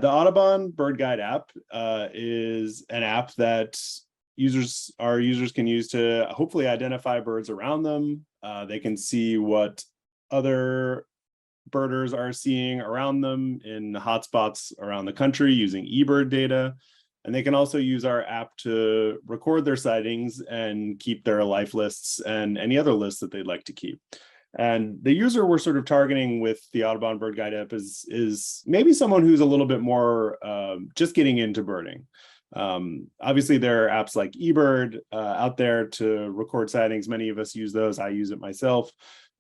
The Audubon Bird Guide app is an app that our users can use to hopefully identify birds around them. They can see what other birders are seeing around them in hotspots around the country using eBird data. And they can also use our app to record their sightings and keep their life lists and any other lists that they'd like to keep. And the user we're sort of targeting with the Audubon Bird Guide app is maybe someone who's a little bit more just getting into birding. Obviously, there are apps like eBird out there to record sightings. Many of us use those. I use it myself.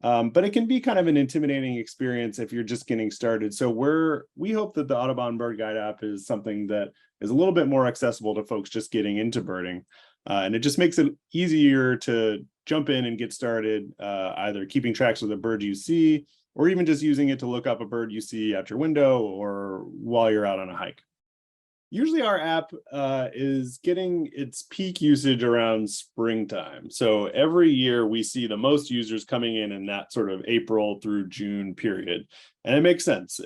But it can be kind of an intimidating experience if you're just getting started. So we hope that the Audubon Bird Guide app is something that is a little bit more accessible to folks just getting into birding. And it just makes it easier to jump in and get started, either keeping tracks of the bird you see, or even just using it to look up a bird you see out your window or while you're out on a hike. Usually our app is getting its peak usage around springtime. So every year we see the most users coming in that sort of April through June period. And it makes sense.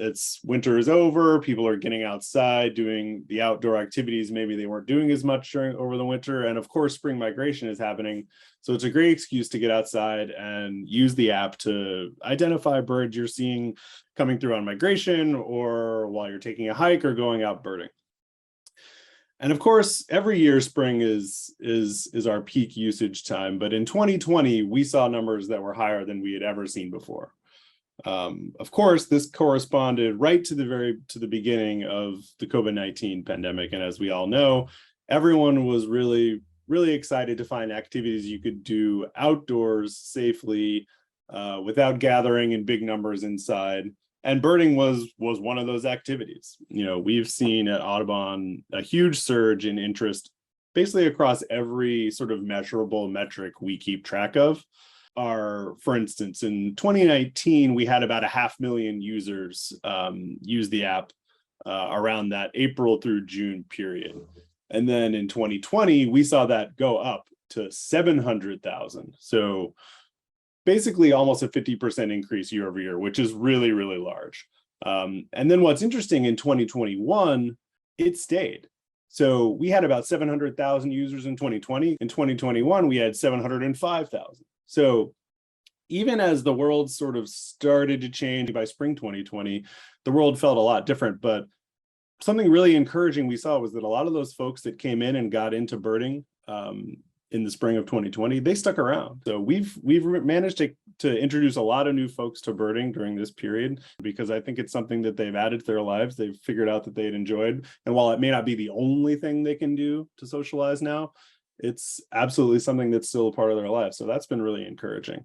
Winter is over, people are getting outside, doing the outdoor activities maybe they weren't doing as much over the winter. And of course, spring migration is happening. So it's a great excuse to get outside and use the app to identify birds you're seeing coming through on migration or while you're taking a hike or going out birding. And of course, every year spring is our peak usage time. But in 2020, we saw numbers that were higher than we had ever seen before. Of course, this corresponded right to the beginning of the COVID-19 pandemic. And as we all know, everyone was really, really excited to find activities you could do outdoors safely without gathering in big numbers inside. And birding was one of those activities. You know, we've seen at Audubon a huge surge in interest basically across every sort of measurable metric we keep track of. For instance, in 2019, we had about 500,000 users use the app around that April through June period. And then in 2020, we saw that go up to 700,000. So basically almost a 50% increase year over year, which is really, really large. And then what's interesting in 2021, it stayed. So we had about 700,000 users in 2020. In 2021, we had 705,000. So even as the world sort of started to change by spring 2020, the world felt a lot different. But something really encouraging we saw was that a lot of those folks that came in and got into birding in the spring of 2020, they stuck around. So we've managed to introduce a lot of new folks to birding during this period because I think it's something that they've added to their lives. They've figured out that they'd enjoyed. And while it may not be the only thing they can do to socialize now, it's absolutely something that's still a part of their life. So that's been really encouraging.